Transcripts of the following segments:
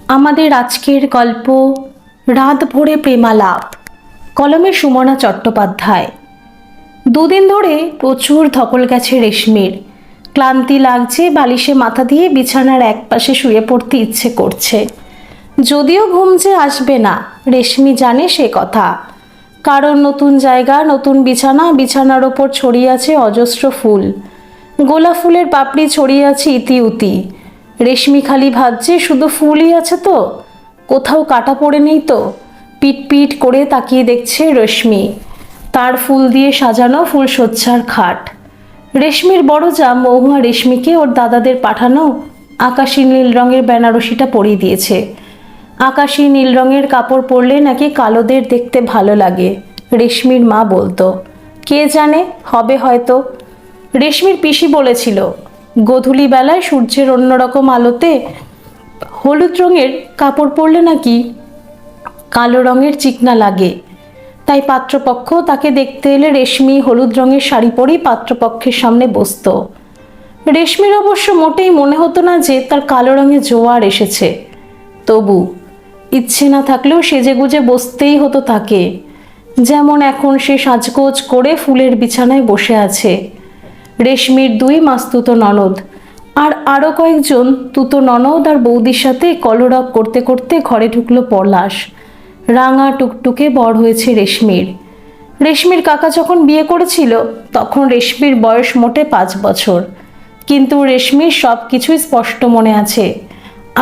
আমাদের আজকের গল্প রাত ভোরে প্রেমালাপ, কলমে সুমনা চট্টোপাধ্যায়। দুদিন ধরে প্রচুর ধকল গেছে রেশমির। ক্লান্তি লাগছে, বালিশে মাথা দিয়ে বিছানার একপাশে শুয়ে পড়তে ইচ্ছে করছে। যদিও ঘুম যে আসবে না, রেশমি জানে সে কথা। কারণ নতুন জায়গা, নতুন বিছানা, বিছানার ওপর ছড়িয়ে আছে অজস্র ফুল। গোলাপ ফুলের পাপড়ি ছড়িয়ে আছে ইতি উতি। রেশমি খালি ভাবছে শুধু ফুলই আছে তো, কোথাও কাটা পড়ে নেই তো। পিট পিট করে তাকিয়ে দেখছে রেশমি তার ফুল দিয়ে সাজানো ফুলশয্যার খাট। রেশমির বড় যা মহুয়া রেশমিকে ওর দাদাদের পাঠানো আকাশি নীল রঙের বেনারসিটা পরিয়ে দিয়েছে। আকাশি নীল রঙের কাপড় পরলে নাকি কালোদের দেখতে ভালো লাগে, রেশমির মা বলতো। কে জানে, হবে হয়তো। রেশমির পিসি বলেছিল গোধূলি বেলায় সূর্যের অন্যরকম আলোতে হলুদ রঙের কাপড় পরলে নাকি কালো রঙের চিকনা লাগে। তাই পাত্রপক্ষ তাকে দেখতে এলে রেশমি হলুদ রঙের শাড়ি পরেই পাত্রপক্ষের সামনে বসতো। রেশমির অবশ্য মোটেই মনে হতো না যে তার কালো রঙে জোয়ার এসেছে। তবু ইচ্ছে না থাকলেও সেজেগুজে বসতেই হতো তাকে। যেমন এখন সে সাজগোজ করে ফুলের বিছানায় বসে আছে। রেশমির দুই মাস্তুতো ননদ আর আরও কয়েকজন তুতো ননদ আর বৌদির সাথে কলরব করতে করতে ঘরে ঢুকলো পলাশ। রাঙা টুকটুকে বর হয়েছে রেশমির। রেশমির কাকা যখন বিয়ে করেছিল তখন রেশমির বয়স মোটে 5 বছর। কিন্তু রেশমির সব কিছুই স্পষ্ট মনে আছে।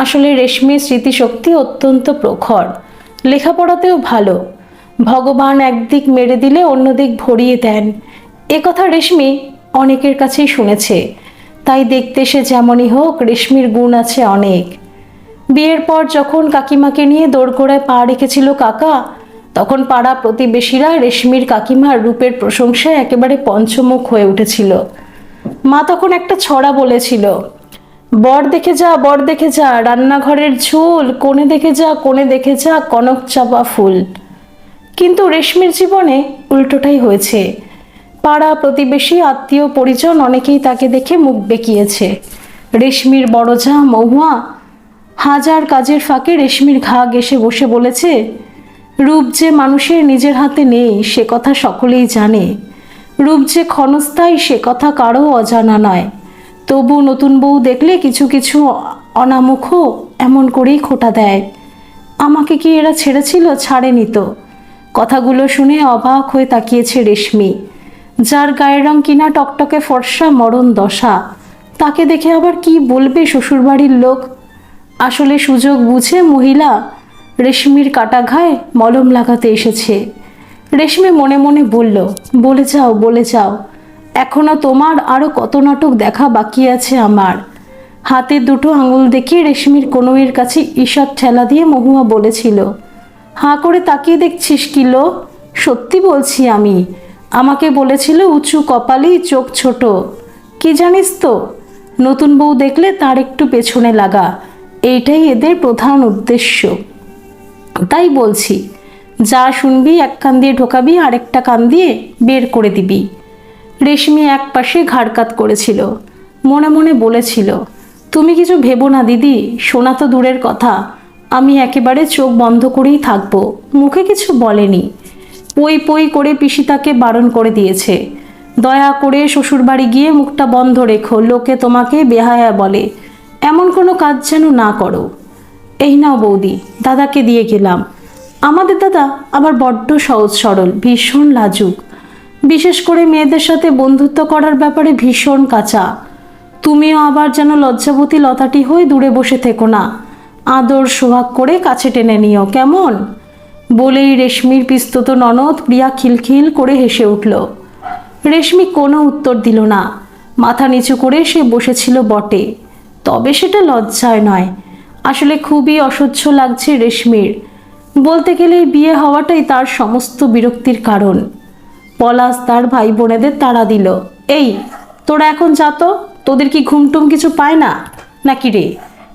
আসলে রেশমির স্মৃতিশক্তি অত্যন্ত প্রখর, লেখাপড়াতেও ভালো। ভগবান একদিক মেরে দিলে অন্যদিক ভরিয়ে দেন, কথা রেশমি অনেকের কাছেই শুনেছে। তাই দেখতে সে যেমনই হোক, রেশমির গুণ আছে অনেক। বিয়ের পর যখন কাকিমাকে নিয়ে দোরগোড়ায় পা রেখেছিল কাকা, তখন পাড়া প্রতিবেশীরা রেশমির কাকিমার রূপের প্রশংসায় একেবারে পঞ্চমুখ হয়ে উঠেছিল। মা তখন একটা ছড়া বলেছিল, বর দেখে যা, বর দেখে যা, রান্নাঘরের ঝুল, কোণে দেখে যা, কোণে দেখে যা, কনক চাপা ফুল। কিন্তু রেশমির জীবনে উল্টোটাই হয়েছে। পাড়া প্রতিবেশী আত্মীয় পরিজন অনেকেই তাকে দেখে মুখ বেঁকিয়েছে। রেশমির বড় যা মহুয়া হাজার কাজের ফাঁকে রেশমির ঘা ঘেঁষে বসে বলেছে, রূপ যে মানুষের নিজের হাতে নেই সে কথা সকলেই জানে। রূপ যে ক্ষণস্থায়ী সে কথা কারও অজানা নয়। তবু নতুন বউ দেখলে কিছু কিছু অনামুখ এমন করেই খোঁটা দেয়। আমাকে কি এরা ছেড়েছিল? ছাড়েনি তো। কথাগুলো শুনে অবাক হয়ে তাকিয়েছে রেশমি। যার গায়ের রং কিনা টকটকে ফর্সা, মরণ দশা, তাকে দেখে আবার কি বলবে শ্বশুরবাড়ির লোক। আসলে সুযোগ বুঝে মহিলা রেশমির কাটা ঘায়ে মলম লাগাতে এসেছে। রেশমি মনে মনে বলল, বলে যাও, বলে যাও, এখনো তোমার আরও কত নাটক দেখা বাকি আছে আমার। হাতের দুটো আঙুল দেখিয়ে রেশমির কনুইয়ের কাছে ঈষৎ ঠেলা দিয়ে মহুয়া বলেছিল, হাঁ করে তাকিয়ে দেখছিস কি লো? সত্যি বলছি আমি। আমাকে বলেছিল উঁচু কপালি, চোখ ছোট। কি জানিস তো, নতুন বউ দেখলে তার একটু পেছনে লাগা, এইটাই এদের প্রধান উদ্দেশ্য। তাই বলছি, যা শুনবি এক কান দিয়ে ঢোকাবি, আরেকটা কান দিয়ে বের করে দিবি। রেশমি এক পাশে ঘাড় কাত করেছিল। মনে মনে বলেছিল, তুমি কিছু ভেবো না দিদি, শোনা তো দূরের কথা, আমি একেবারে চোখ বন্ধ করেই থাকবো। মুখে কিছু বলেনি। পই পই করে পিসি তাকে বারণ করে দিয়েছে, দয়া করে শ্বশুরবাড়ি গিয়ে মুখটা বন্ধ রেখো, লোকে তোমাকে বেহায়া বলে, এমন কোনো কাজ যেন না করো। এই নাও বৌদি, দাদাকে দিয়ে গেলাম। আমাদের দাদা আবার বড্ড সহজ সরল, ভীষণ লাজুক। বিশেষ করে মেয়েদের সাথে বন্ধুত্ব করার ব্যাপারে ভীষণ কাঁচা। তুমিও আবার যেন লজ্জাবতী লতাটি হয়ে দূরে বসে থেকো না, আদর সোহাগ করে কাছে টেনে নিও, কেমন? বলেই রেশমির পিস্তত ননদ প্রিয়া খিলখিল করে হেসে উঠল। রেশমি কোনো উত্তর দিল না। মাথা নিচু করে সে বসেছিল বটে, তবে সেটা লজ্জায় নয়। আসলে খুবই অসহ্য লাগছে রেশমির। বলতে গেলে বিয়ে হওয়াটাই তার সমস্ত বিরক্তির কারণ। পলাশ তার ভাই বোনেদের তাড়া দিল, এই তোরা এখন যা তো, তোদের কি ঘুমটুম কিছু পায় না নাকি রে?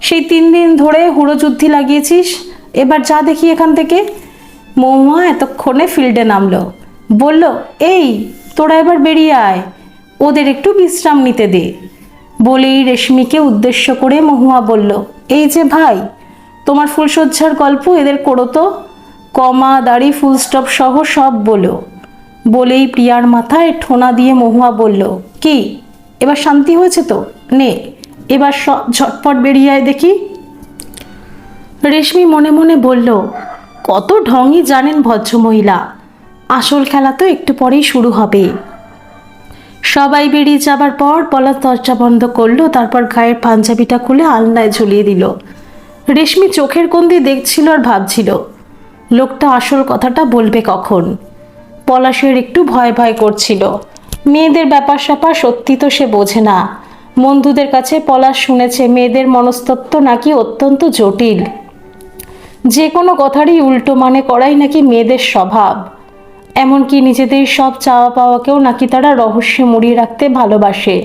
সেই 3 দিন ধরে হুড়োযুদ্ধি লাগিয়েছিস, এবার যা দেখি এখান থেকে। মহুয়া এতক্ষণে ফিল্ডে নামলো, বলল, এই তোরা এবার বেরিয়ে আয়, ওদের একটু বিশ্রাম নিতে দে। বলেই রেশমিকে উদ্দেশ্য করে মহুয়া বলল, এই যে ভাই, তোমার ফুলশয্যার গল্প এদের করো তো, কমা দাড়ি ফুল স্টপ সহ সব বলো। বলেই প্রিয়ার মাথায় ঠোনা দিয়ে মহুয়া বলল, কি এবার শান্তি হয়েছে তো? নে এবার সব ঝটপট বেরিয়ে আয় দেখি। রেশমি মনে মনে বলল, কত ঢংই জানেন ভদ্রমহিলা, আসল খেলা তো একটু পরেই শুরু হবে। সবাই বেরিয়ে যাবার পর পলাশ দরজা বন্ধ করলো, তারপর গায়ের পাঞ্জাবিটা খুলে আলনায় ঝুলিয়ে দিল। রেশমি চোখের কোণ দিয়ে দেখছিল আর ভাবছিল, লোকটা আসল কথাটা বলবে কখন। পলাশের একটু ভয় ভয় করছিল। মেয়েদের ব্যাপার স্যাপার সত্যি তো সে বোঝে না। বন্ধুদের কাছে পলাশ শুনেছে মেয়েদের মনস্তত্ত্ব নাকি অত্যন্ত জটিল, যে কোনো কথারই উল্টো মানে করাই নাকি মেয়েদের স্বভাব। এমনকি নিজেদের সব চাওয়া পাওয়াকেও নাকি তারা রহস্যে মুড়িয়ে রাখতে ভালোবাসে।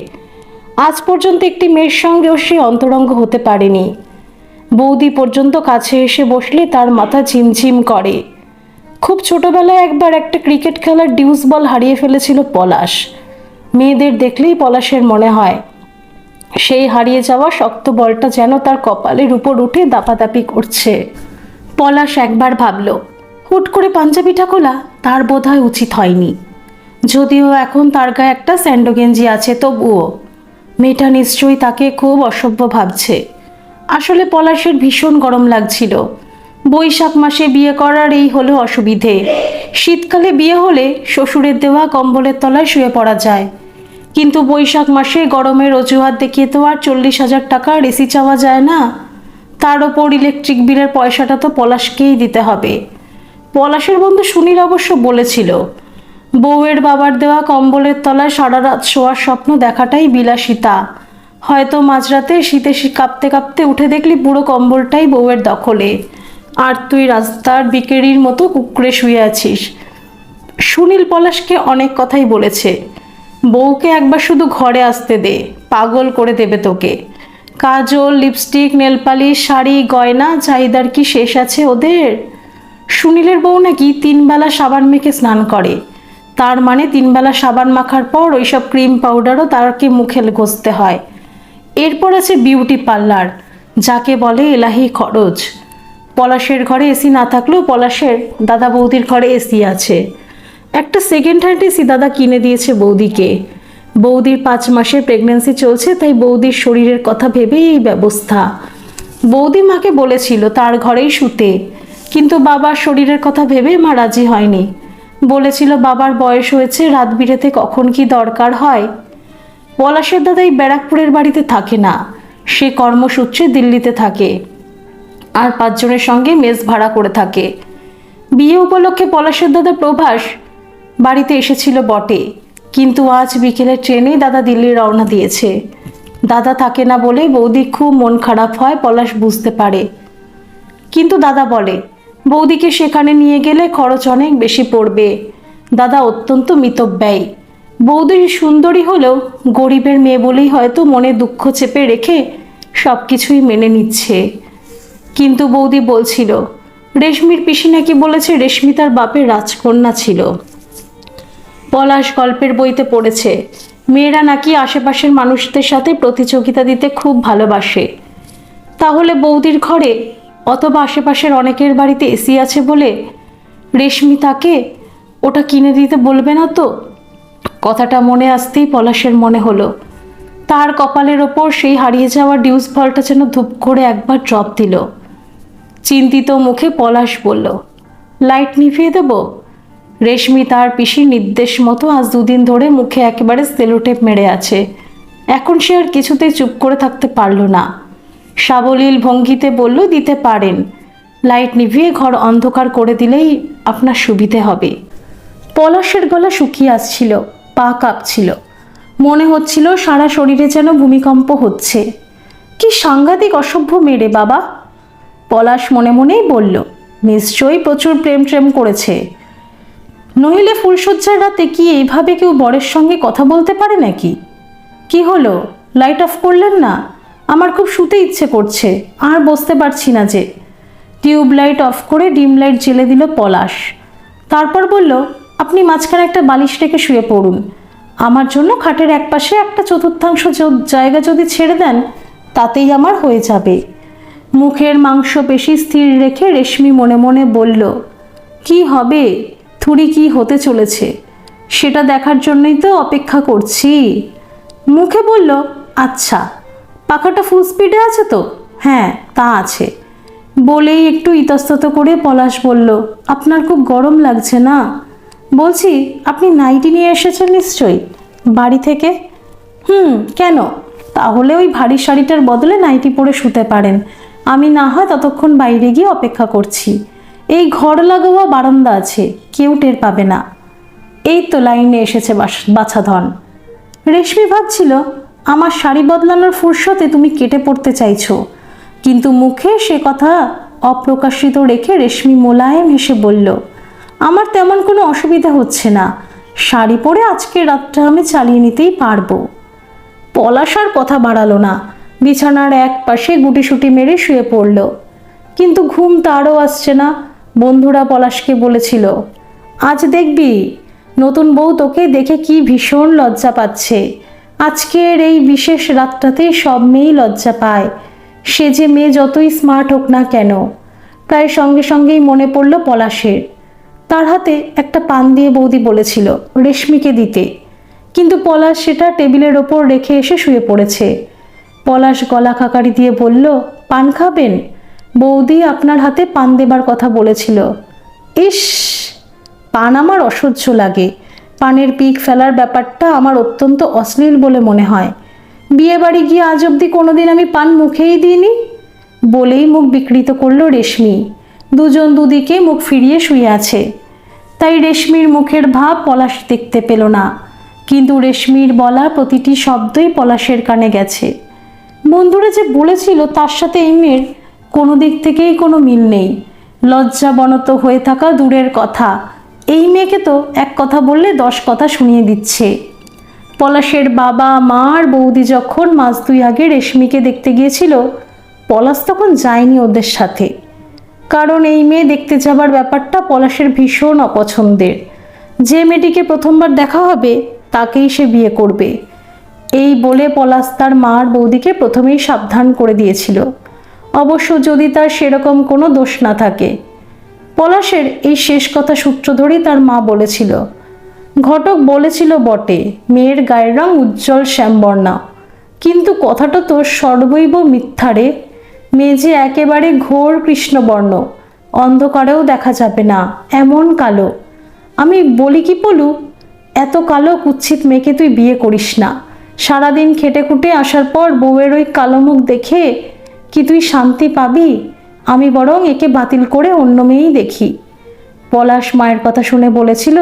আজ পর্যন্ত একটি মেয়ের সঙ্গেও সে অন্তরঙ্গ হতে পারেনি। বৌদি পর্যন্ত কাছে এসে বসলে তার মাথা ঝিমঝিম করে। খুব ছোটবেলায় একবার একটা ক্রিকেট খেলার ডিউস বল হারিয়ে ফেলেছিল পলাশ। মেয়েদের দেখলেই পলাশের মনে হয় সেই হারিয়ে যাওয়া শক্ত বলটা যেন তার কপালের উপর উঠে দাপাদাপি করছে। পলাশ একবার ভাবল, হুট করে পাঞ্জাবিটা খোলা তার বোধহয় উচিত হয়নি। যদিও এখন তার গায়ে একটা স্যান্ডো গেঞ্জি আছে, তবুও মেয়েটা নিশ্চয়ই তাকে খুব অসভ্য ভাবছে। আসলে পলাশের ভীষণ গরম লাগছিল। বৈশাখ মাসে বিয়ে করার এই হলো অসুবিধে। শীতকালে বিয়ে হলে শ্বশুরের দেওয়া কম্বলের তলায় শুয়ে পড়া যায়, কিন্তু বৈশাখ মাসে গরমের অজুহাত দেখিয়ে তো আর 40,000 টাকার এসি চাওয়া যায় না। তার ওপর ইলেকট্রিক বিলের পয়সাটা তো পলাশকেই দিতে হবে। পলাশের বন্ধু সুনীল অবশ্য বলেছিল, বউয়ের বাবার দেওয়া কম্বলের তলায় সারা রাত শোয়ার স্বপ্ন দেখাটাই বিলাসিতা। হয়তো মাঝরাতে শীতে কাঁপতে কাঁপতে উঠে দেখলি পুরো কম্বলটাই বউয়ের দখলে, আর তুই রাস্তার বিকেরির মতো কুঁকড়ে শুয়ে আছিস। সুনীল পলাশকে অনেক কথাই বলেছে, বউকে একবার শুধু ঘরে আসতে দে, পাগল করে দেবে তোকে। কাজল, লিপস্টিক, নেলপালিশ, শাড়ি, গয়না, চাহিদার কি শেষ আছে ওদের? সুনীলের বউ নাকি 3 বেলা সাবান মেখে স্নান করে, তার মানে 3 বেলা সাবান মাখার পর ওইসব ক্রিম পাউডারও তারকে মুখে ঘষতে হয়। এরপর আছে বিউটি পার্লার, যাকে বলে এলাহি খরচ। পলাশের ঘরে এসি না থাকলেও পলাশের দাদা বৌদির ঘরে এসি আছে। একটা সেকেন্ড হ্যান্ড এসি দাদা কিনে দিয়েছে বৌদিকে। বৌদির 5 মাসের প্রেগন্যান্সি চলছে, তাই বৌদির শরীরের কথা ভেবেই এই ব্যবস্থা। বৌদি মাকে বলেছিল তার ঘরেই শুতে, কিন্তু বাবার শরীরের কথা ভেবে মা রাজি হয়নি। বলেছিল বাবার বয়স হয়েছে, রাত বিরেতে কখন কি দরকার হয়। পলাশের দাদা এই ব্যারাকপুরের বাড়িতে থাকে না, সে কর্মসূত্রে দিল্লিতে থাকে আর 5 জনের সঙ্গে মেস ভাড়া করে থাকে। বিয়ে উপলক্ষে পলাশের দাদা প্রভাস বাড়িতে এসেছিল বটে, কিন্তু আজ বিকেলে ট্রেনেই দাদা দিল্লি রওনা দিয়েছে। দাদা থাকে না বলে বৌদি খুব মন খারাপ হয়, পলাশ বুঝতে পারে। কিন্তু দাদা বলে বৌদিকে সেখানে নিয়ে গেলে খরচ অনেক বেশি পড়বে। দাদা অত্যন্ত মিতব্যয়ী। বৌদি সুন্দরী হলেও গরিবের মেয়ে বলেই হয়তো মনে দুঃখ চেপে রেখে সব কিছুই মেনে নিচ্ছে। কিন্তু বৌদি বলছিল, রেশমির পিসি নাকি বলেছে রেশমি তার বাপের রাজকন্যা ছিল। পলাশ গল্পের বইতে পড়েছে মেয়েরা নাকি আশেপাশের মানুষদের সাথে প্রতিযোগিতা দিতে খুব ভালোবাসে। তাহলে বৌদির ঘরে অথবা আশেপাশের অনেকের বাড়িতে এসি আছে বলে রেশমি তাকে ওটা কিনে দিতে বলবে না তো? কথাটা মনে আসতেই পলাশের মনে হলো তার কপালের ওপর সেই হারিয়ে যাওয়া ডিউস বলটা যেন ধূপ করে একবার ড্রপ দিল। চিন্তিত মুখে পলাশ বলল, লাইট নিভিয়ে দেব? রেশমি তার পিসির নির্দেশ মতো আজ 2 দিন ধরে মুখে একেবারে সেলোটেপ মেরে আছে। এখন সে আর কিছুতেই চুপ করে থাকতে পারল না। সাবলীল ভঙ্গিতে বলল, দিতে পারেন। লাইট নিভিয়ে ঘর অন্ধকার করে দিলেই আপনার সুবিধে হবে। পলাশের গলা শুকিয়ে আসছিল, পা কাঁপছিল, মনে হচ্ছিল সারা শরীরে যেন ভূমিকম্প হচ্ছে। কি সাংঘাতিক অসভ্য মেরে বাবা! পলাশ মনে মনেই বলল, নিশ্চয়ই প্রচুর প্রেম করেছে, নইলে ফুলশয্যার রাতে কি এইভাবে কেউ বরের সঙ্গে কথা বলতে পারে নাকি? কি হলো, লাইট অফ করলেন না? আমার খুব শুতে ইচ্ছে করছে, আর বসতে পারছি না যে। টিউব লাইট অফ করে ডিম লাইট জ্বেলে দিল পলাশ। তারপর বলল, আপনি মাঝখানে একটা বালিশ রেখে শুয়ে পড়ুন। আমার জন্য খাটের একপাশে একটা চতুর্থাংশ জায়গা যদি ছেড়ে দেন তাতেই আমার হয়ে যাবে। মুখের মাংসপেশি স্থির রেখে রেশমি মনে মনে বলল, কি হবে, থুড়ি কি হতে চলেছে সেটা দেখার জন্যই তো অপেক্ষা করছি। মুখে বলল, আচ্ছা, পাখাটা ফুল স্পিডে আছে তো? হ্যাঁ, তা আছে। বলেই একটু ইতস্তত করে পলাশ বলল, আপনার খুব গরম লাগছে না? বলছি, আপনি নাইটি নিয়ে এসেছেন নিশ্চয়ই বাড়ি থেকে? কেন? তাহলে ওই ভারী শাড়িটার বদলে নাইটি পরে শুতে পারেন। আমি না হয় ততক্ষণ বাইরে গিয়ে অপেক্ষা করছি। এই ঘর লাগোয়া বারান্দা আছে, কেউ টের পাবে না। এই তো লাইনে এসেছে বাছাধন। রেশমি ভাবছিল, আমার শাড়ি বদলানোর ফুরসতে তুমি কেটে পড়তে চাইছো, কিন্তু মুখে সে কথা অপ্রকাশিত রেখে রেশমি মোলায়েম হেসে বলল, আমার তেমন কোনো অসুবিধা হচ্ছে না, শাড়ি পরে আজকের রাতটা আমি চালিয়ে নিতেই পারবো। পলাশ আর কথা বাড়ালো না, বিছানার এক পাশে গুটিসুটি মেরে শুয়ে পড়ল। কিন্তু ঘুম তারও আসছে না। বন্ধুরা পলাশকে বলেছিল, আজ দেখবি নতুন বউ তোকে দেখে কি ভীষণ লজ্জা পাচ্ছে। আজকের এই বিশেষ রাতটাতেই সব মেয়েই লজ্জা পায়, সে যে মেয়ে যতই স্মার্ট হোক না কেন। প্রায় সঙ্গে সঙ্গেই মনে পড়ল পলাশের। তার হাতে একটা পান দিয়ে বৌদি বলেছিল রেশমিকে দিতে, কিন্তু পলাশ সেটা টেবিলের ওপর রেখে এসে শুয়ে পড়েছে। পলাশ গলা খাকারি দিয়ে বলল, পান খাবেন? বৌদি আপনার হাতে পান দেবার কথা বলেছিল। ইস, পান আমার অসহ্য লাগে। পানের পিক ফেলার ব্যাপারটা আমার অত্যন্ত অশ্লীল বলে মনে হয়। বিয়ে বাড়ি গিয়ে আজ অবধি কোনোদিন আমি পান মুখেই দিইনি। বলেই মুখ বিকৃত করল রেশমি। দুজন দুদিকে মুখ ফিরিয়ে শুয়ে আছে, তাই রেশমির মুখের ভাব পলাশ দেখতে পেল না, কিন্তু রেশমির বলা প্রতিটি শব্দই পলাশের কানে গেছে। বন্ধুরা যে বলেছিল তার সাথে এই মেয়ের কোনো দিক থেকেই কোনো মিল নেই। লজ্জাবনত হয়ে থাকা দূরের কথা, এই মেয়েকে তো এক কথা বললে 10 কথা শুনিয়ে দিচ্ছে। পলাশের বাবা মা আর বৌদি যখন মাস 2 আগে রেশমিকে দেখতে গিয়েছিল, পলাশ তখন যায়নি ওদের সাথে, কারণ এই মেয়ে দেখতে যাবার ব্যাপারটা পলাশের ভীষণ অপছন্দের। যে মেয়েটিকে প্রথমবার দেখা হবে তাকেই সে বিয়ে করবে, এই বলে পলাশ তার মা আর বৌদিকে প্রথমেই সাবধান করে দিয়েছিল। অবশ্য যদি তার সেরকম কোনো দোষ না থাকে। পলাশের এই শেষ কথা সূত্র ধরেই তার মা বলেছিল। ঘটক বলেছিল বটে, মেয়ের গায়ের রং উজ্জ্বল শ্যামবর্ণা, কিন্তু কথাটা তো সর্বৈব মিথ্যারে। মেয়ে যে একেবারে ঘোর কৃষ্ণবর্ণ, অন্ধকারেও দেখা যাবে না এমন কালো। আমি বলি কি পলু, এত কালো কুৎসিত মেয়েকে তুই বিয়ে করিস না। সারাদিন খেটে খুটে আসার পর বউয়ের ওই কালো মুখ দেখে কি তুই শান্তি পাবি? আমি বরং একে বাতিল করে অন্য মেয়েই দেখি। পলাশ মায়ের কথা শুনে বলেছিল,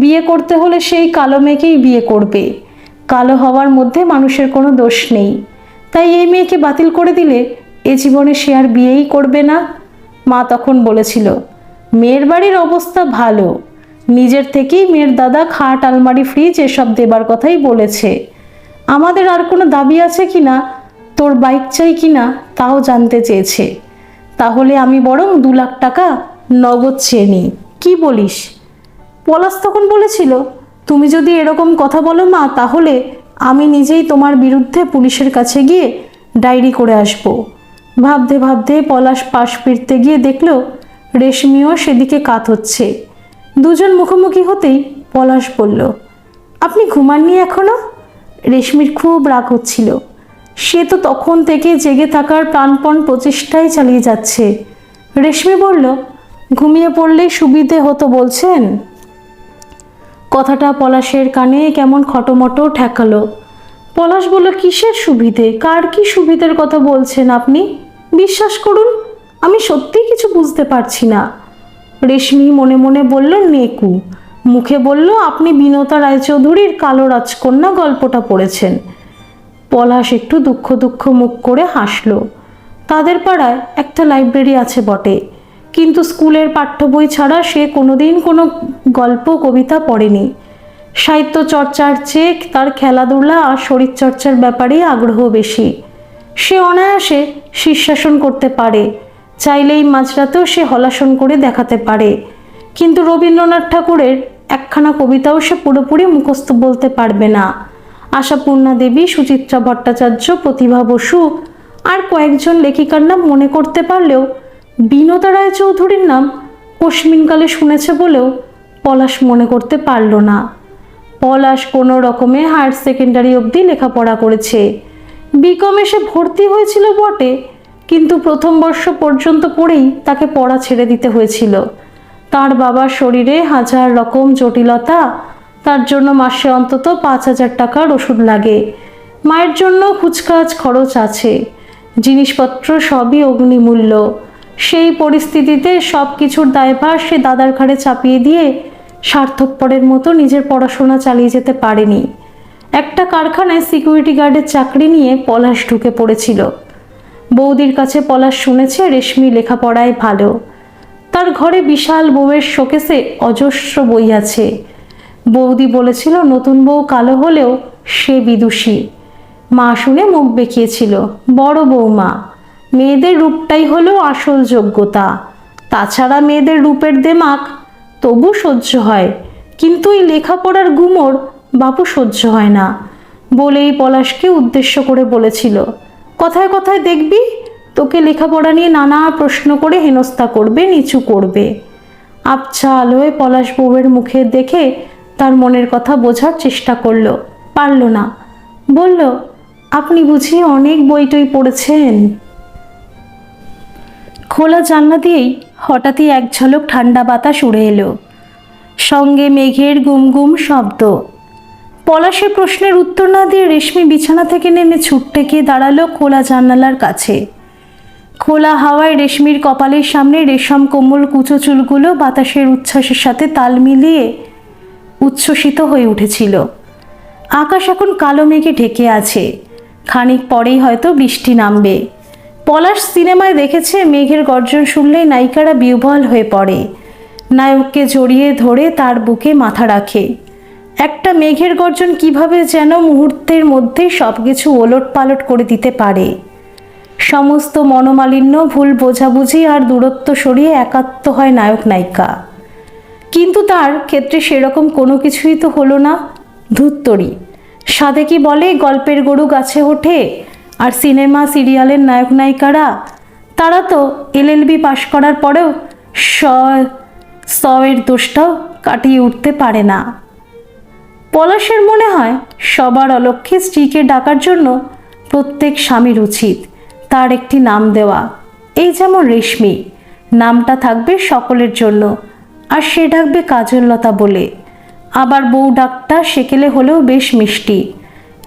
বিয়ে করতে হলে সেই কালো মেয়েকেই বিয়ে করবে। কালো হওয়ার মধ্যে মানুষের কোনো দোষ নেই, তাই এই মেয়েকে বাতিল করে দিলে এ জীবনে সে আর বিয়েই করবে না। মা তখন বলেছিল, মেয়ের বাড়ির অবস্থা ভালো, নিজের থেকেই মেয়ের দাদা খাট আলমারি ফ্রিজ এসব দেবার কথাই বলেছে। আমাদের আর কোনো দাবি আছে কি না, তোর বাইক চাই কি না তাও জানতে চেয়েছে। তাহলে আমি বরং 2 লাখ টাকা নগদ চেয়ে নিই, কি বলিস? পলাশ তখন বলেছিল, তুমি যদি এরকম কথা বলো মা, তাহলে আমি নিজেই তোমার বিরুদ্ধে পুলিশের কাছে গিয়ে ডায়েরি করে আসব। ভাবতে ভাবতে পলাশ পাশ ফিরতে গিয়ে দেখল রেশমিও সেদিকে কাত হচ্ছে। দুজন মুখোমুখি হতেই পলাশ বলল, আপনি ঘুমাননি এখনো? রেশমির খুব রাগ হচ্ছিল। সে তো তখন থেকে জেগে থাকার প্রাণপণ প্রচেষ্টাই চালিয়ে যাচ্ছে। রেশমি বলল, ঘুমিয়ে পড়লেই সুবিধে হতো বলছেন? কথাটা পলাশের কানে কেমন খটোমটো ঠেকালো। পলাশ বলল, কিসের সুবিধে? কার কি সুবিধের কথা বলছেন আপনি? বিশ্বাস করুন, আমি সত্যিই কিছু বুঝতে পারছি না। রেশমি মনে মনে বলল, নেকু। মুখে বলল, আপনি বিনতা রায়চৌধুরীর কালো রাজকন্যা গল্পটা পড়েছেন। পলাশ একটু দুঃখ দুঃখ মুখ করে হাসল। তাদের পাড়ায় একটা লাইব্রেরি আছে বটে, কিন্তু স্কুলের পাঠ্য বই ছাড়া সে কোনোদিন কোনো গল্প কবিতা পড়েনি। সাহিত্য চর্চার চেয়ে তার খেলাধুলা আর শরীরচর্চার ব্যাপারেই আগ্রহ বেশি। সে অনায়াসে শীর্ষাসন করতে পারে, চাইলেই মাঝরাতেও সে হলাসন করে দেখাতে পারে, কিন্তু রবীন্দ্রনাথ ঠাকুরের একখানা কবিতাও সে পুরোপুরি মুখস্থ বলতে পারবে না। আশাপূর্ণা দেবী, সুচিত্রা ভট্টাচার্য, প্রতিভা বসু আর কয়েকজন লেখিকার নাম মনে করতে পারলেও বিনোদা রায়চৌধুরীর নাম কোশ্মিনকালে শুনেছে বলেও পলাশ মনে করতে পারল না। পলাশ কোনো রকমে হায়ার সেকেন্ডারি অবধি লেখাপড়া করেছে। বিকমে সে ভর্তি হয়েছিল বটে, কিন্তু প্রথম বর্ষ পর্যন্ত পড়েই তাকে পড়া ছেড়ে দিতে হয়েছিল। তার বাবার শরীরে হাজার রকম জটিলতা, তার জন্য মাসে অন্তত 5,000 টাকার ওষুধ লাগে। মায়ের জন্য কুচকাচ খরচ আছে, জিনিসপত্র সবই অগ্নিমূল্য। সেই পরিস্থিতিতে সব কিছুর দায়ভার সে দাদার ঘাড়ে চাপিয়ে দিয়ে স্বার্থপরের মতো নিজের পড়াশোনা চালিয়ে যেতে পারেনি। একটা কারখানায় সিকিউরিটি গার্ডের চাকরি নিয়ে পলাশ ঢুকে পড়েছিল। বৌদির কাছে পলাশ শুনেছে রেশমি লেখাপড়ায় ভালো। তার ঘরে বিশাল বউয়ের শোকেসে অজস্র বই আছে। বৌদি বলেছিল নতুন বউ কালো হলেও সে বিদুষী। মা শুনে মুখ বেঁকিয়েছিল, বড় বৌমা, মেয়েদের রূপটাই হলো আসল যোগ্যতা, তাছাড়া মেয়েদের রূপের দেমাক তবু সহ্য হয়, কিন্তু এই লেখাপড়ার গুমর বাপু সহ্য হয় না বলেই পলাশকে উদ্দেশ্য করে বলেছিল, কথায় কথায় দেখবি তোকে লেখাপড়া নিয়ে নানা প্রশ্ন করে হেনস্থা করবে, নিচু করবে। আবছা আলোয় পলাশ বউয়ের মুখে দেখে তার মনের কথা বোঝার চেষ্টা করলো, পারল না। বলল, আপনি বুঝি অনেক বই টই পড়েছেন? খোলা জানলা দিয়েই হঠাৎই এক ঝলক ঠান্ডা বাতাস উড়ে এলো, সঙ্গে মেঘের গুমগুম শব্দ। পলাশের প্রশ্নের উত্তর না দিয়ে রেশমি বিছানা থেকে নেমে ছুটতে গিয়ে দাঁড়ালো খোলা জানালার কাছে। খোলা হাওয়ায় রেশমির কপালের সামনে রেশম কোমল কুচো চুলগুলো বাতাসের উচ্ছ্বাসের সাথে তাল মিলিয়ে উচ্ছ্বসিত হয়ে উঠেছিল। আকাশ এখন কালো মেঘে ঢেকে আছে, খানিক পরেই হয়তো বৃষ্টি নামবে। পলাশ সিনেমায় দেখেছে মেঘের গর্জন শুনলেই নায়িকারা বিহ্বল হয়ে পড়ে, নায়ককে জড়িয়ে ধরে তার বুকে মাথা রাখে। একটা মেঘের গর্জন কিভাবে যেন মুহূর্তের মধ্যে সব কিছু ওলট পালট করে দিতে পারে। সমস্ত মনোমালিন্য, ভুল বোঝাবুঝি আর দূরত্ব সরিয়ে একাত্ম হয় নায়ক নায়িকা। কিন্তু তার ক্ষেত্রে সেরকম কোনো কিছুই তো হলো না। ধুত্তরি, সাধে কি বলে গল্পের গরু গাছে ওঠে, আর সিনেমা সিরিয়ালের নায়ক নায়িকারা তারা তো LLB পাশ করার পরেও এর দোষটাও কাটিয়ে উঠতে পারে না। পলাশের মনে হয় সবার অলক্ষ্যে স্ত্রীকে ডাকার জন্য প্রত্যেক স্বামীর উচিত তার একটি নাম দেওয়া। এই যেমন রেশমি, নামটা থাকবে সকলের জন্য, আর সে ডাকবে কাজললতা বলে। আবার বউ ডাকটা সেকেলে হলেও বেশ মিষ্টি।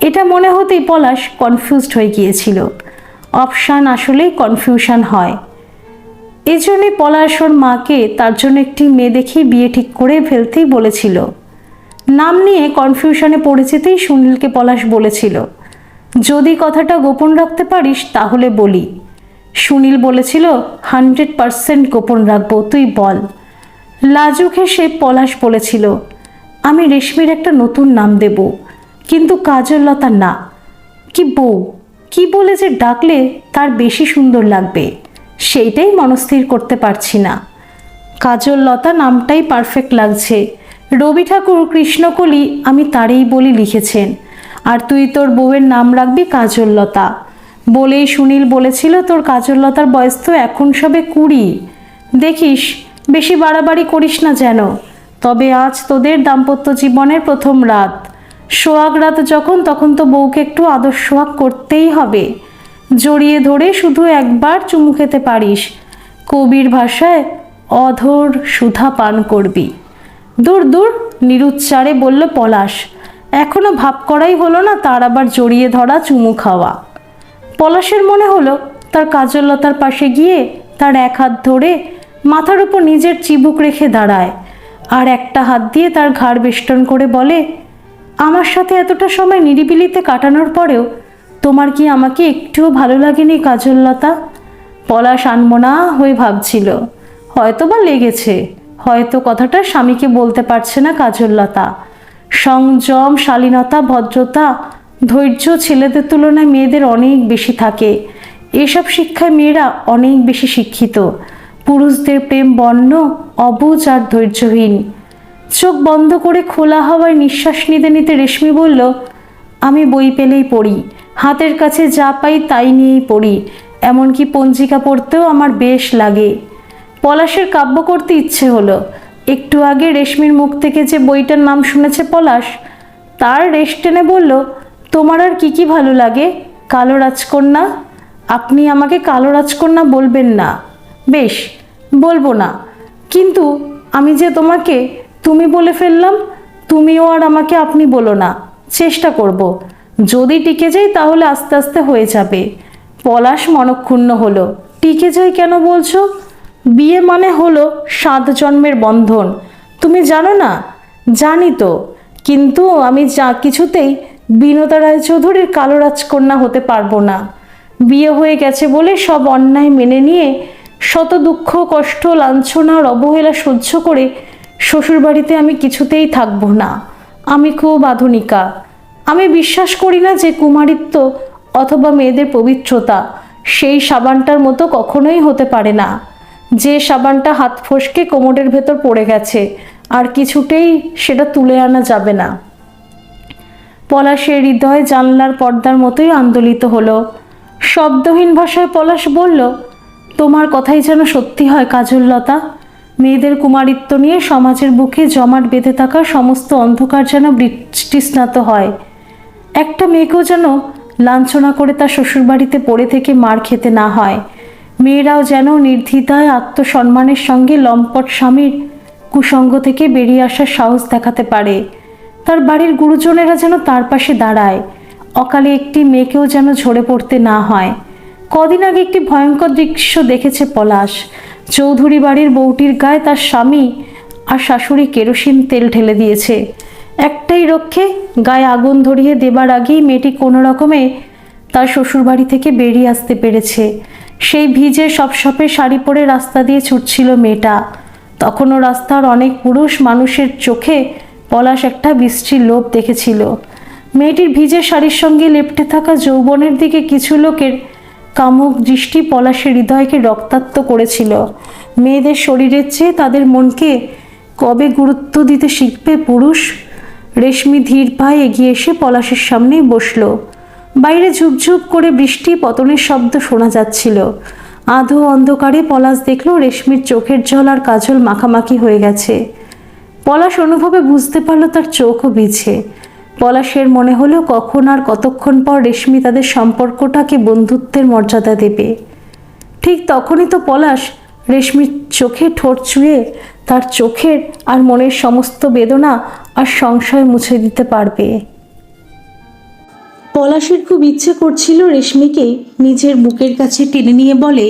এটা মনে হতেই পলাশ কনফিউজড হয়ে গিয়েছিল। অপশান আসলেই কনফিউশন হয়। এই জন্যে পলাশ ওর মাকে তার জন্য একটি মেয়ে দেখে বিয়ে ঠিক করে ফেলতেই বলেছিল। নাম নিয়ে কনফিউশনে পড়ে যেতেই সুনীলকে পলাশ বলেছিল, যদি কথাটা গোপন রাখতে পারিস তাহলে বলি। সুনীল বলেছিল 100% গোপন রাখবো, তুই বল। লাজুক হেসে পলাশ বলেছিল, আমি রেশমির একটা নতুন নাম দেব, কিন্তু কাজললতা না। কি বউ কি বলে যে ডাকলে তার বেশি সুন্দর লাগবে সেইটাই মনস্থির করতে পারছি না। কাজললতা নামটাই পারফেক্ট লাগছে। রবি ঠাকুর কৃষ্ণকলি আমি তারই বলি লিখেছেন, আর তুই তোর বউয়ের নাম রাখবি কাজললতা বলেই সুনীল বলেছিল, তোর কাজললতার বয়স তো এখন সবে 20, দেখিস বেশি বাড়াবাড়ি করিস না যেন। তবে আজ তোদের দাম্পত্য জীবনের প্রথম রাত, সোহাগ রাত যখন, তখন তো বউকে একটু আদর সোহাগ করতেই হবে। জড়িয়ে ধরে শুধু একবার চুমু খেতে পারিস, কবির ভাষায় অধর সুধা পান করবি। দূর দূর, নিরুচ্চারে বলল পলাশ। এখনো ভাব করাই হলো না তার আবার জড়িয়ে ধরা চুমু খাওয়া। পলাশের মনে হলো তার কাজললতার পাশে গিয়ে তার এক হাত ধরে মাথার উপর নিজের চিবুক রেখে দাঁড়ায়, আর একটা হাত দিয়ে তার ঘাড় বেষ্টন করে বলে, আমার সাথে এতটা সময় নিরিবিলিতে কাটানোর পরেও তোমার কি আমাকে একটুও ভালো লাগেনি কাজললতা? পলাশ আনমনা হয়ে ভাবছিল, হয়তো বা লেগেছে, হয়তো কথাটা স্বামীকে বলতে পারছে না কাজললতা। সংযম, শালীনতা, ভদ্রতা, ধৈর্য ছেলেদের তুলনায় মেয়েদের অনেক বেশি থাকে। এসব শিক্ষায় মেয়েরা অনেক বেশি শিক্ষিত। পুরুষদের প্রেম বন্য, অবুঝ আর ধৈর্যহীন। চোখ বন্ধ করে খোলা হাওয়ায় নিঃশ্বাস নিতে নিতে রেশমি বলল, আমি বই পেলেই পড়ি, হাতের কাছে যা পাই তাই নিয়েই পড়ি, এমনকি পঞ্জিকা পড়তেও আমার বেশ লাগে। পলাশের কাব্য করতে ইচ্ছে হলো। একটু আগে রেশমির মুখ থেকে যে বইটার নাম শুনেছে পলাশ, তার রেশ টেনে বলল, তোমার আর কি কি ভালো লাগে? কালো রাজকন্যা। আপনি আমাকে কালো রাজকন্যা বলবেন না। বেশ, বলবো না, কিন্তু আমি যে তোমাকে তুমি বলে ফেললাম, তুমিও আর আমাকে আপনি বলো না। চেষ্টা করব, যদি টিকে যাই তাহলে আস্তে আস্তে হয়ে যাবে। পলাশ মনক্ষুণ্ণ হলো। টিকে যাই কেন বলছো? বিয়ে মানে হলো 7 জন্মের বন্ধন, তুমি জানো না? জানি তো, কিন্তু আমি যা কিছুতেই বিনোদা রায়চৌধুরীর কালো রাজকন্যা হতে পারবো না। বিয়ে হয়ে গেছে বলে সব অন্যায় মেনে নিয়ে শত দুঃখ কষ্ট লাঞ্ছনা আর অবহেলা সহ্য করে শ্বশুরবাড়িতে আমি কিছুতেই থাকবো না। আমি খুব আধুনিকা। আমি বিশ্বাস করি না যে কুমারিত্ব অথবা মেয়েদের পবিত্রতা সেই সাবানটার মতো কখনোই হতে পারে না, যে সাবানটা হাত ফসকে কোমরের ভেতর পড়ে গেছে আর কিছুতেই সেটা তুলে আনা যাবে না। পলাশের হৃদয় জানলার পর্দার মতোই আন্দোলিত হলো। শব্দহীন ভাষায় পলাশ বলল, তোমার কথাই যেন সত্যি হয় কাজললতা। মেয়েদের কুমারিত্ব নিয়ে সমাজের বুকে জমাট বেঁধে থাকা সমস্ত অন্ধকার যেন বৃষ্টিস্নাত হয়। একটা মেয়েকেও যেন লাঞ্ছনা করে তার শ্বশুরবাড়িতে পড়ে থেকে মার খেতে না হয়। মেয়েরাও যেন নির্দ্বিধায় আত্মসম্মানের সঙ্গে লম্পট স্বামীর কুসঙ্গ থেকে বেরিয়ে আসার সাহস দেখাতে পারে। তার বাড়ির গুরুজনেরা যেন তার পাশে দাঁড়ায়। অকালে একটি মেয়েকেও যেন ঝরে পড়তে না হয়। কদিন আগে একটি ভয়ঙ্কর দৃশ্য দেখেছে পলাশ। চৌধুরী বাড়ির বউটির গায়ে তার স্বামী আর শাশুড়ি কেরোসিন তেল ঢেলে দিয়েছে। একটাই রক্ষে, গায়ে আগুন ধরিয়ে দেবার আগেই মেয়েটি কোনো রকমে তার শ্বশুরবাড়ি থেকে বেরিয়ে আসতে পেরেছে। সেই ভিজে সপসপে শাড়ি পরে রাস্তা দিয়ে ছুটছিল মেয়েটা। তখনও রাস্তার অনেক পুরুষ মানুষের চোখে পলাশ একটা বৃষ্টির লোভ দেখেছিল। মেয়েটির ভিজে শাড়ির সঙ্গে লেপ্টে থাকা যৌবনের দিকে কিছু লোকের কামুক দৃষ্টি পলাশের হৃদয়কে রক্তাক্ত করেছিল। মেয়েদের শরীরের চেয়ে তাদের মনকে কবে গুরুত্ব দিতে শিখবে পুরুষ? রেশমি ধীর পায়ে এগিয়ে এসে পলাশের সামনেই বসল। বাইরে ঝুপঝুপ করে বৃষ্টি পতনের শব্দ শোনা যাচ্ছিল। আধো অন্ধকারে পলাশ দেখল রেশমির চোখের জল আর কাজল মাখামাখি হয়ে গেছে। পলাশ অনুভবে বুঝতে পারল তার চোখও ভিজে। পলাশের মনে হলো কখন আর কতক্ষণ পর রেশমি তাদের সম্পর্কটাকে বন্ধুত্বের মর্যাদা দেবে। ঠিক তখনই তো পলাশ রেশমির চোখে ঠোঁট ছুঁয়ে তার চোখের আর মনের সমস্ত বেদনা আর সংশয় মুছে দিতে পারবে। পলাশের খুব ইচ্ছে করছিল রেশমিকে নিজের বুকের কাছে টেনে নিয়ে বলে,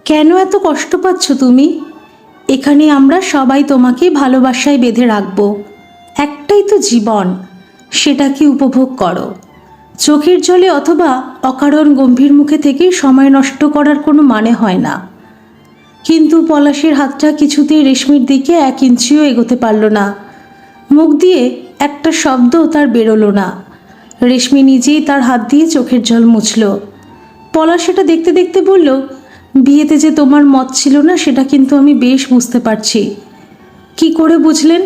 কেন এত কষ্ট পাচ্ছ তুমি? এখানে আমরা সবাই তোমাকে ভালোবাসায় বেঁধে রাখবো। একটাই তো জীবন, সেটাকে উপভোগ করো। চোখের জলে অথবা অকারণ গম্ভীর মুখে থেকে সময় নষ্ট করার কোনো মানে হয় না। কিন্তু পলাশের হাতটা কিছুতেই রেশমির দিকে 1 ইঞ্চিও এগোতে পারল না। মুখ দিয়ে একটা শব্দ তার বেরোলো না। রেশমি নিজেই তার হাত দিয়ে চোখের জল মুছল। পলাশ সেটা দেখতে দেখতে বলল, বিয়েতে যে তোমার মত ছিল না সেটা কিন্তু আমি বেশ বুঝতে পারছি। কি করে বুঝলেন?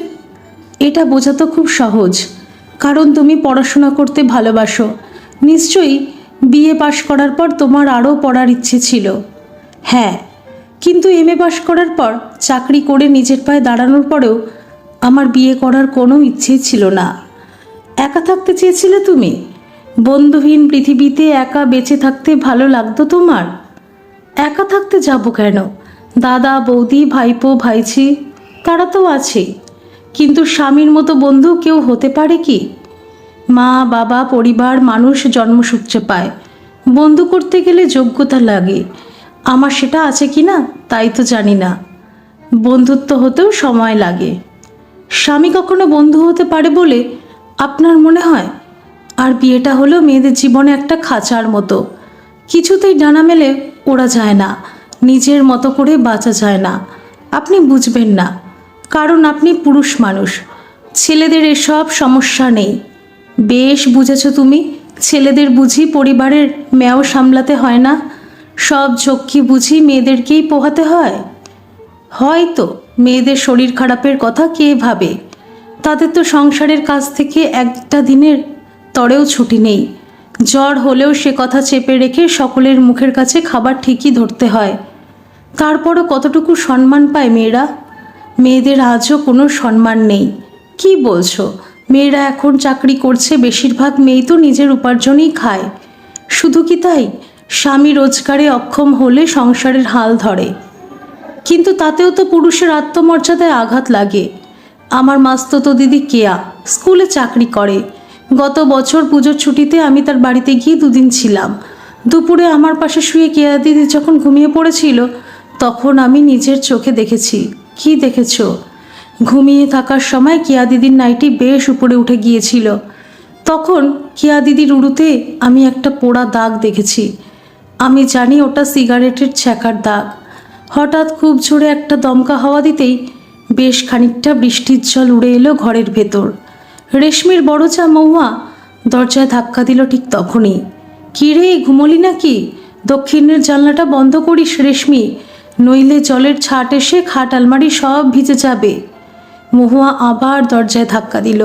এটা বোঝা তো খুব সহজ, কারণ তুমি পড়াশোনা করতে ভালোবাসো। নিশ্চয়ই বিএ পাশ করার পর তোমার আরও পড়ার ইচ্ছে ছিল। হ্যাঁ, কিন্তু এমএ পাশ করার পর চাকরি করে নিজের পায়ে দাঁড়ানোর পরেও আমার বিয়ে করার কোনো ইচ্ছেই ছিল না। একা থাকতে চেয়েছিলে তুমি? বন্ধুহীন পৃথিবীতে একা বেঁচে থাকতে ভালো লাগতো তোমার? একা থাকতে যাব কেন? দাদা বৌদি ভাইপো ভাইঝি তারা তো আছে, কিন্তু স্বামীর মতো বন্ধু কেউ হতে পারে কি? মা বাবা পরিবার মানুষ জন্মসূত্রে পায়, বন্ধু করতে গেলে যোগ্যতা লাগে। আমার সেটা আছে কি না তাই তো জানি না। বন্ধুত্ব হতেও সময় লাগে। স্বামী কখনো বন্ধু হতে পারে বলে আপনার মনে হয়? আর বিয়েটা হলো মেয়েদের জীবনে একটা খাঁচার মতো, কিছুতেই ডানা মেলে ওড়া যায় না, নিজের মতো করে বাঁচা যায় না। আপনি বুঝবেন না, কারণ আপনি পুরুষ মানুষ। ছেলেদের এসব সমস্যা নেই। বেশ বুঝেছ তুমি। ছেলেদের বুঝি পরিবারের মেয়েও সামলাতে হয় না, সব ঝক্কি বুঝি মেয়েদেরকেই পোহাতে হয়। হয়তো মেয়েদের শরীর খারাপের কথা কে ভাবে? তাদের তো সংসারের কাজ থেকে একটা দিনের তরেও ছুটি নেই। জ্বর হলেও সে কথা চেপে রেখে সকলের মুখের কাছে খাবার ঠিকই ধরতে হয়। তারপরও কতটুকু সম্মান পায় মেয়েরা? মেয়েদের আজও কোনো সম্মান নেই। কি বলছো? মেয়েরা এখন চাকরি করছে, বেশিরভাগ মেয়েই তো নিজের উপার্জনই খায়। শুধু কি তাই, স্বামী রোজগারে অক্ষম হলে সংসারের হাল ধরে, কিন্তু তাতেও তো পুরুষের আত্মমর্যাদায় আঘাত লাগে। আমার মাস্তুতো দিদি কেয়া স্কুলে চাকরি করে। গত বছর পুজোর ছুটিতে আমি তার বাড়িতে গিয়ে 2 দিন ছিলাম। দুপুরে আমার পাশে শুয়ে কেয়া দিদি যখন ঘুমিয়ে পড়েছিল, তখন আমি নিজের চোখে দেখেছি। কি দেখেছো? ঘুমিয়ে থাকার সময় কেয়া দিদির নাইটি বেশ উপরে উঠে গিয়েছিল। তখন কেয়া দিদির উড়ুতে আমি একটা পোড়া দাগ দেখেছি। আমি জানি ওটা সিগারেটের ছ্যাঁকার দাগ। হঠাৎ খুব জোরে একটা দমকা হাওয়া দিতেই বেশ খানিকটা বৃষ্টির জল উড়ে এলো ঘরের ভেতর। রেশমির বড় চা মহুয়া দরজায় ধাক্কা দিল ঠিক তখনই। কী রে, ঘুমোলি নাকি? দক্ষিণের জানলাটা বন্ধ করিস রেশমি, নইলে জলের ছাট এসে খাট আলমারি সব ভিজে যাবে। মহুয়া আবার দরজায় ধাক্কা দিল।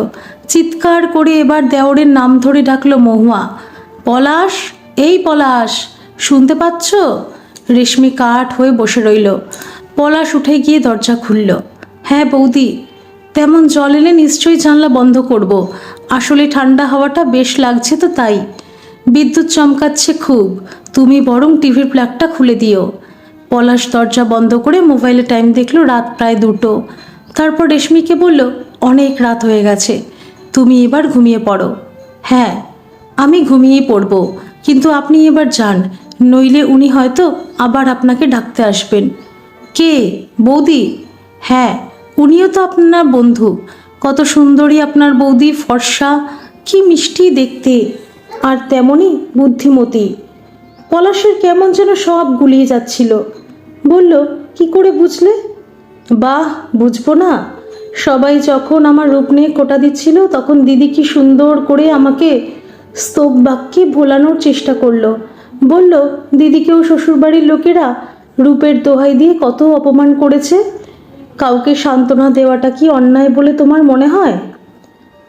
চিৎকার করে এবার দেওরের নাম ধরে ডাকলো মহুয়া। পলাশ, এই পলাশ, শুনতে পাচ্ছ? রেশমি কাঠ হয়ে বসে রইল। পলাশ উঠে গিয়ে দরজা খুলল। হ্যাঁ বৌদি। তেমন জল এলে নিশ্চয়ই জানলা বন্ধ করব। আসলে ঠান্ডা হাওয়াটা বেশ লাগছে তো তাই। বিদ্যুৎ চমকাচ্ছে খুব, তুমি বরং টিভির প্লাগটা খুলে দিও। পলাশ দরজা বন্ধ করে মোবাইলে টাইম দেখলো, রাত প্রায় 2টো। তারপর রেশমিকে বলল, অনেক রাত হয়ে গেছে, তুমি এবার ঘুমিয়ে পড়ো। হ্যাঁ, আমি ঘুমিয়েই পড়ব, কিন্তু আপনি এবার যান, নইলে উনি হয়তো আবার আপনাকে ডাকতে আসবেন। কে? বৌদি? হ্যাঁ, উনিও তো আপনার বন্ধু। কত সুন্দরী আপনার বৌদি, ফর্সা, কি মিষ্টি দেখতে, আর তেমনই বুদ্ধিমতী। পলাশের কেমন যেন সব গুলিয়ে যাচ্ছিল। বলল, কি করে বুঝলে? বাহ, বুঝবো না? সবাই যখন আমার রূপ নিয়ে কোটা দিচ্ছিল, তখন দিদি কি সুন্দর করে আমাকে স্তব বাক্যে ভোলানোর চেষ্টা করলো। বলল, দিদিকেও শ্বশুরবাড়ির লোকেরা রূপের দোহাই দিয়ে কত অপমান করেছে। কাউকে সান্ত্বনা দেওয়াটা কি অন্যায় বলে তোমার মনে হয়?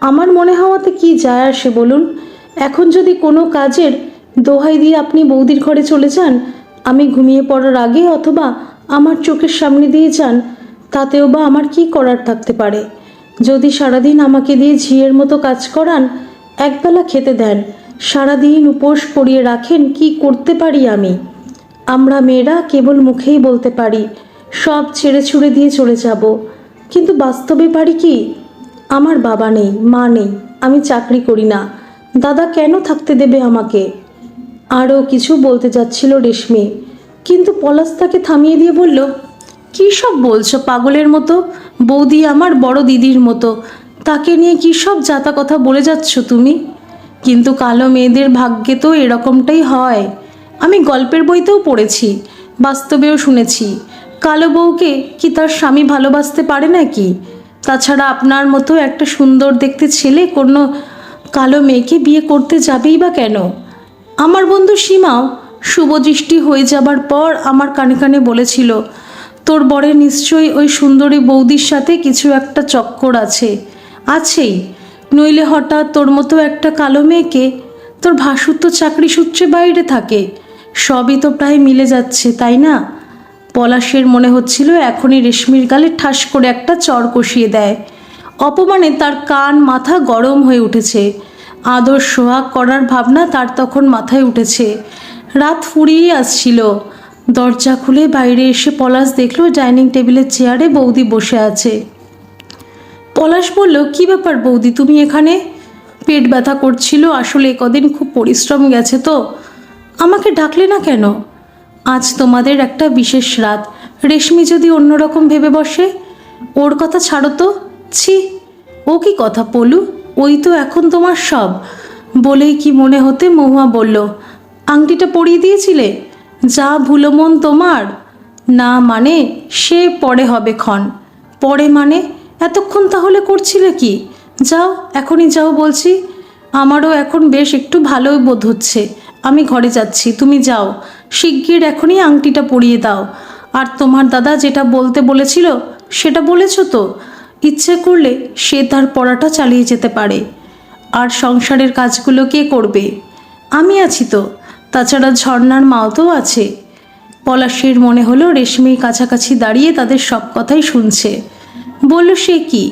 আমার মনে হওয়াতে কি যায় আসে বলুন? এখন যদি কোনো কাজের দোহাই দিয়ে আপনি বৌদির ঘরে চলে যান, আমি ঘুমিয়ে পড়ার আগে, অথবা আমার চোখের সামনে দিয়ে যান, তাতেও বা আমার কি করার থাকতে পারে? যদি সারাদিন আমাকে দিয়ে ঝিয়ের মতো কাজ করান, একবেলা খেতে দেন, সারাদিন উপোস করিয়ে রাখেন, কি করতে পারি আমি? আমরা মেয়েরা কেবল মুখেই বলতে পারি সব ছেড়ে ছুড়ে দিয়ে চলে যাব, কিন্তু বাস্তবে পারি কি? আমার বাবা নেই, মা নেই, আমি চাকরি করি না, দাদা কেন থাকতে দেবে আমাকে? আরও কিছু বলতে যাচ্ছিল রেশমি, কিন্তু পলাশ তাকে থামিয়ে দিয়ে বলল, কী সব বলছো পাগলের মতো? বৌদি আমার বড় দিদির মতো, তাকে নিয়ে কী সব জাতা কথা বলে যাচ্ছ তুমি? কিন্তু কালো মেয়েদের ভাগ্যে তো এরকমটাই হয়। আমি গল্পের বইতেও পড়েছি, বাস্তবেও শুনেছি। কালো বউকে কি তার স্বামী ভালোবাসতে পারে নাকি? তাছাড়া আপনার মতো একটা সুন্দর দেখতে ছেলে কোনো কালো মেয়েকে বিয়ে করতে যাবেই বা কেন? আমার বন্ধু সীমাও শুভদৃষ্টি হয়ে যাবার পর আমার কানে কানে বলেছিল, তোর বরের নিশ্চয়ই ওই সুন্দরী বৌদির সাথে কিছু একটা চক্কর আছে। আছেই, নইলে হঠাৎ তোর মতো একটা কালো মেয়েকে, তোর ভাসুর তো চাকরি সূত্রে বাইরে থাকে, সবই তো প্রায় মিলে যাচ্ছে, তাই না? পলাশের মনে হচ্ছিল এখনই রেশমির গালে ঠাস করে একটা চর কষিয়ে দেয়। অপমানে তার কান মাথা গরম হয়ে উঠেছে। আদর সোহাগ করার ভাবনা তার তখন মাথায় উঠেছে। রাত ফুরিয়ে আসছিল। দরজা খুলে বাইরে এসে পলাশ দেখল ডাইনিং টেবিলের চেয়ারে বৌদি বসে আছে। পলাশ বলল, কি ব্যাপার বৌদি, তুমি এখানে? পেট ব্যথা করছিল, আসলে কদিন খুব পরিশ্রম গেছে তো। আমাকে ডাকলে না কেন? আজ তোমাদের একটা বিশেষ রাত, রেশমি যদি অন্যরকম ভেবে বসে। ওর কথা ছাড়ো তো। ছি, ও কি কথা পলু, ওই তো এখন তোমার সব। বলেই কি মনে হতে মহুয়া বলল, আংটিটা পরিয়ে দিয়েছিলে? যা ভুলো মন তোমার। না মানে সে পরে হবে ক্ষণ। পরে মানে এতক্ষণ তাহলে করছিলে কি? যাও, এখনই যাও বলছি। আমারও এখন বেশ একটু ভালোই বোধ হচ্ছে। আমি ঘরে যাচ্ছি, তুমি যাও, শিগগির এখনই আংটিটা পরিয়ে দাও। আর তোমার দাদা যেটা বলতে বলেছিল সেটা বলেছ তো? ইচ্ছে করলে সে তার পড়াটা চালিয়ে যেতে পারে। আর সংসারের কাজগুলো কে করবে? আমি আছি তো, তাছাড়া ঝর্ণার মাও তো আছে। পলাশের মনে হলো রেশমি কাছাকাছি দাঁড়িয়ে তাদের সব কথাই শুনছে। বলল, সে কি,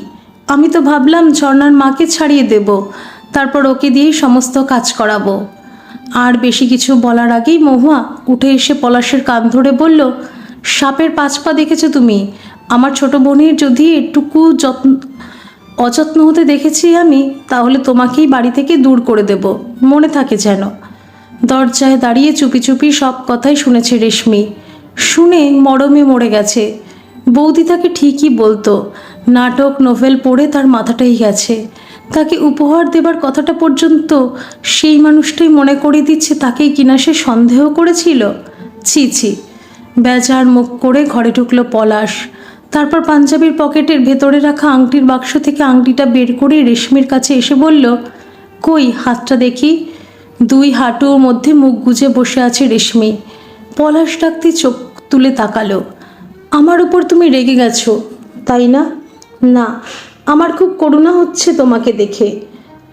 আমি তো ভাবলাম ঝর্ণার মাকে ছাড়িয়ে দেব, তারপর ওকে দিয়েই সমস্ত কাজ করাবো। আর বেশি কিছু বলার আগেই মহুয়া উঠে এসে পলাশের কান ধরে বলল, সাপের 5 পা দেখেছো তুমি? আমার ছোট বোনের যদি একটুকু অযত্ন হতে দেখেছি আমি, তাহলে তোমাকেই বাড়ি থেকে দূর করে দেব, মনে থাকে যেন। দরজায় দাঁড়িয়ে চুপি চুপি সব কথাই শুনেছে রেশমি। শুনে মরমে মরে গেছে। বৌদি তাকে ঠিকই বলতো, নাটক নোভেল পড়ে তার মাথাটাই গেছে। তাকে উপহার দেবার কথাটা পর্যন্ত সেই মানুষটাই মনে করিয়ে দিচ্ছে তাকেই কিনা সে সন্দেহ করেছিল। ছি ছি। বেজার মুখ করে ঘরে ঢুকলো পলাশ। তারপর পাঞ্জাবির পকেটের ভেতরে রাখা আংটির বাক্স থেকে আংটিটা বের করে রেশমির কাছে এসে বলল, কই হাতটা দেখি। 2 হাঁটুর মধ্যে মুখ গুজে বসে আছে রেশমি। পলাশ ডাকতে চোখ তুলে তাকালো। আমার উপর তুমি রেগে গেছো, তাই না? না, আমার খুব করুণা হচ্ছে তোমাকে দেখে।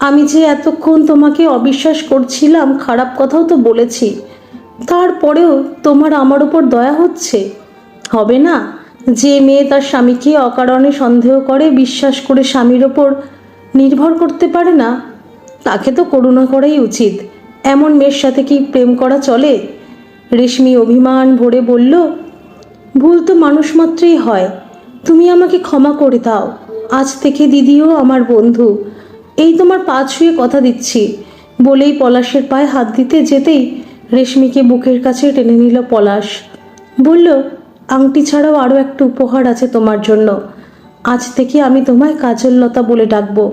আমি যে এতক্ষণ তোমাকে অবিশ্বাস করছিলাম, খারাপ কথাও তো বলেছি, তারপরেও তোমার আমার উপর দয়া হচ্ছে? হবে না? যে মেয়ে তার স্বামীকে অকারণে সন্দেহ করে, বিশ্বাস করে স্বামীর ওপর নির্ভর করতে পারে না, তাকে তো করুণা করাই উচিত। এমন মেয়ের সাথে কি প্রেম করা চলে? রেশমি অভিমান ভরে বলল, ভুল তো মানুষ মাত্রই হয়, তুমি আমাকে ক্ষমা করে দাও। আজ থেকে দিদিও আমার বন্ধু, এই তোমার পা ছুঁয়ে কথা দিচ্ছি। বলেই পলাশের পায়ে হাত দিতে যেতেই রেশমিকে বুকের কাছে টেনে নিল পলাশ। বলল, আংটি ছাড়াও আরও একটা উপহার আছে তোমার জন্য। আজ থেকে আমি তোমায় কাজললতা বলে ডাকবো,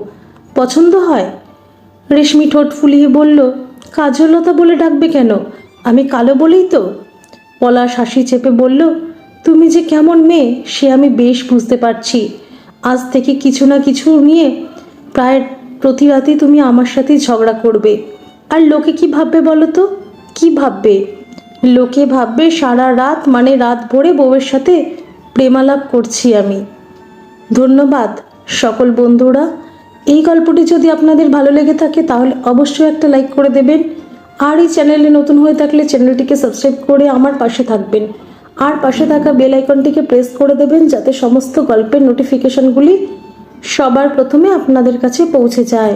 পছন্দ হয়? রেশমি ঠোঁট ফুলিয়ে বলল, কাজললতা বলে ডাকবে কেন? আমি কালো বলেই তো। পলাশ হাসি চেপে বলল, তুমি যে কেমন মেয়ে সে আমি বেশ বুঝতে পারছি। আজ থেকে কিছু না কিছু নিয়ে প্রায় প্রতি রাতেই তুমি আমার সাথে ঝগড়া করবে। আর লোকে কি ভাববে বলো তো? কি ভাববে? লোকে ভাববে সারা রাত মানে রাত ভরে বউয়ের সাথে প্রেমালাপ করছি আমি। ধন্যবাদ সকল বন্ধুরা। এই গল্পটি যদি আপনাদের ভালো লেগে থাকে তাহলে অবশ্যই একটা লাইক করে দেবেন। আর এই চ্যানেলে নতুন হয়ে থাকলে চ্যানেলটিকে সাবস্ক্রাইব করে আমার পাশে থাকবেন। আর পাশে থাকা বেল আইকনটিকে প্রেস করে দেবেন যাতে সমস্ত গল্পের নোটিফিকেশনগুলি সবার প্রথমে আপনাদের কাছে পৌঁছে যায়।